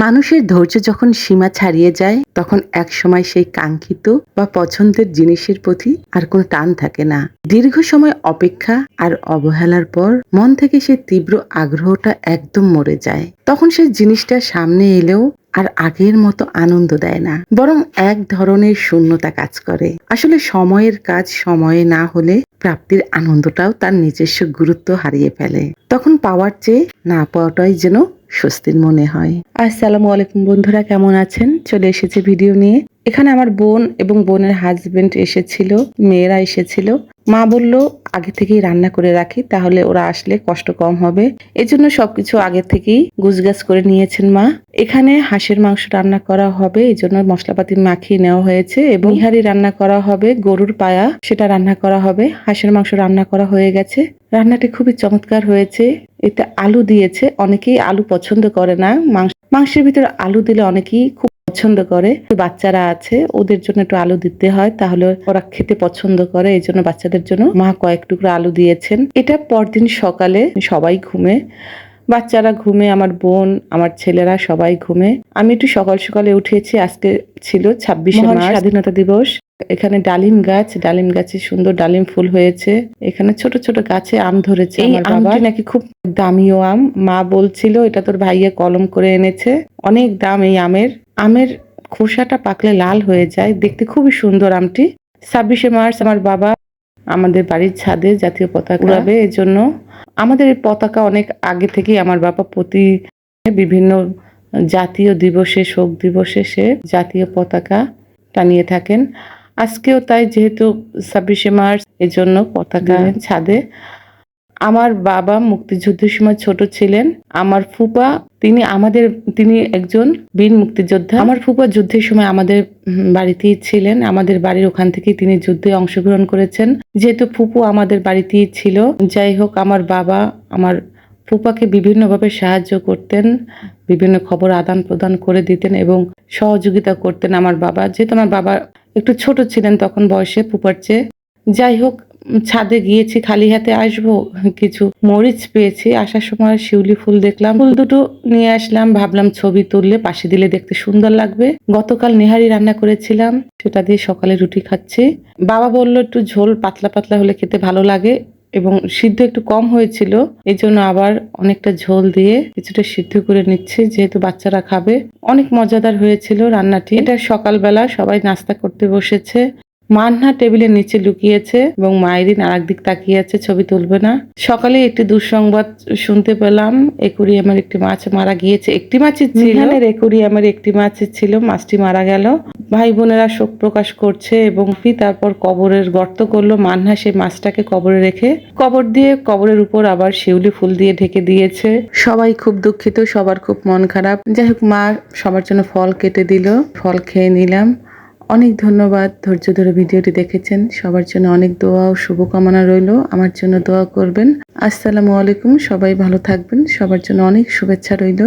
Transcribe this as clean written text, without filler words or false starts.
মানুষের ধৈর্য যখন সীমা ছাড়িয়ে যায় তখন একসময় সেই কাঙ্ক্ষিত বা পছন্দের জিনিসের প্রতি আর কোনো টান থাকে না। দীর্ঘ সময় অপেক্ষা আর অবহেলার পর মন থেকে সেই তীব্র আগ্রহটা একদম মরে যায়। তখন সেই জিনিসটা সামনে এলেও আর আগের মতো আনন্দ দেয় না, বরং এক ধরনের শূন্যতা কাজ করে। আসলে সময়ের কাজ সময়ে না হলে প্রাপ্তির আনন্দটাও তার নিজস্ব গুরুত্ব হারিয়ে ফেলে। তখন পাওয়ার চেয়ে না পাওয়াটাই যেন স্বস্তির মনে হয়। আসসালামু আলাইকুম বন্ধুরা, কেমন আছেন? চলে এসেছে ভিডিও নিয়ে। এখানে আমার বোন এবং বোনের হাজবেন্ড এসেছিল, মেয়েরা এসেছিল। মা বলল আগে থেকেই রান্না করে রাখি, তাহলে ওরা আসলে কষ্ট কম হবে। এজন্য সবকিছু আগে থেকেই গুছগাছ করে নিয়েছেন মা। এখানে হাঁসের মাংস রান্না করা হবে, এই জন্য মশলাপাতি মাখিয়ে নেওয়া হয়েছে, এবং নিহারি রান্না করা হবে, গরুর পায়া সেটা রান্না করা হবে। হাঁসের মাংস রান্না করা হয়ে গেছে। রান্নাটি খুবই চমৎকার হয়েছে। এতে আলু দিয়েছে, অনেকেই আলু পছন্দ করে না। মাংসের ভিতরে আলু দিলে অনেকেই খুব পছন্দ করে। বাচ্চারা আছে, ওদের জন্য একটু আলু দিতে হয়, তাহলে ওরা খেতে পছন্দ করে। এই জন্য বাচ্চাদের জন্য মা কয়েক টুকরো আলু দিয়েছেন। এটা পরদিন সকালে সবাই ঘুমে, বাচ্চারা ঘুমে, আমার বোন, আমার ছেলেরা সবাই ঘুমে। আমি একটু সকাল সকালে উঠেছি। আজকে ছিল 26শে মার্চ, স্বাধীনতা দিবস। এখানে ডালিম গাছে সুন্দর ডালিম ফুল হয়েছে। এখানে ছোট ছোট গাছে আম ধরেছে। এই আমটি নাকি খুব দামিও আম। মা বলছিল এটা তোর ভাইয়া কলম করে এনেছে, অনেক দাম এই আমের খোসাটা পাকলে লাল হয়ে যায়, দেখতে খুবই সুন্দর আমটি। 26শে মার্চ আমার বাবা আমাদের বাড়ির ছাদে জাতীয় পতাকা উড়াবে। এজন্য আমাদের এই পতাকা অনেক আগে থেকেই আমার বাবা প্রতি বিভিন্ন জাতীয় দিবসে, শোক দিবসে সে জাতীয় পতাকা টানিয়ে থাকেন। আজকেও তাই, যেহেতু 26শে মার্চ, এজন্য পতাকা ছাদে। আমার বাবা মুক্তিযুদ্ধের সময় ছোট ছিলেন। আমার ফুপা তিনি একজন বীর মুক্তিযোদ্ধা। আমার ফুপা যুদ্ধের সময় আমাদের বাড়িতেই ছিলেন। আমাদের বাড়ির ওখান থেকেই তিনি যুদ্ধে অংশগ্রহণ করেছেন। যেহেতু ফুপু আমাদের বাড়িতেই ছিল, যাই হোক আমার বাবা আমার ফুপাকে বিভিন্নভাবে সাহায্য করতেন, বিভিন্ন খবর আদান প্রদান করে দিতেন এবং সহযোগিতা করতেন আমার বাবা। যেহেতু আমার বাবা একটু ছোট ছিলেন তখন বয়সে ফুপার চেয়ে। যাই হোক, ছাদে গিয়েছি, খালি হাতে আসবো, কিছু মরিচ পেয়েছি। আসার সময় শিউলি ফুল দেখলাম, ফুল দুটো নিয়ে আসলাম। ভাবলাম ছবি তুললে পাশে দিলে দেখতে সুন্দর লাগবে। গতকাল নেহারি রান্না করেছিলাম, সেটা দিয়ে সকালে রুটি খাচ্ছি। বাবা বলল একটু ঝোল পাতলা পাতলা হলে খেতে ভালো লাগে, এবং সিদ্ধ একটু কম হয়েছিল, এই জন্য আবার অনেকটা ঝোল দিয়ে কিছুটা সিদ্ধ করে নিচ্ছি, যেহেতু বাচ্চারা খাবে। অনেক মজাদার হয়েছিল রান্নাটি। এটা সকালবেলা সবাই নাস্তা করতে বসেছে। মান্না টেবিলের নিচে লুকিয়েছে এবং মায়েরিন আর একদিক তাকিয়ে আছে, ছবি তুলবে না। সকালে একটি দুঃসংবাদ শুনতে পেলাম, একুরিয়ামের একটি মাছ মারা গিয়েছে। একটি মাছই ছিল, একুরিয়ামের একটি মাছই ছিল, মাছটি মারা গেল। ভাই বোনেরা শোক প্রকাশ করছে এবং তারপর কবরের গর্ত করলো। মান্না সেই মাছটাকে কবরে রেখে কবর দিয়ে কবরের উপর আবার শিউলি ফুল দিয়ে ঢেকে দিয়েছে। সবাই খুব দুঃখিত, সবার খুব মন খারাপ। যাই হোক, মা সবার জন্য ফল কেটে দিল, ফল খেয়ে নিলাম। অনেক ধন্যবাদ ধৈর্য ধরে ভিডিওটি দেখেছেন। সবার জন্য অনেক দোয়া ও শুভকামনা রইল। আমার জন্য দোয়া করবেন। আসসালামু আলাইকুম। সবাই ভালো থাকবেন। সবার জন্য অনেক শুভেচ্ছা রইল।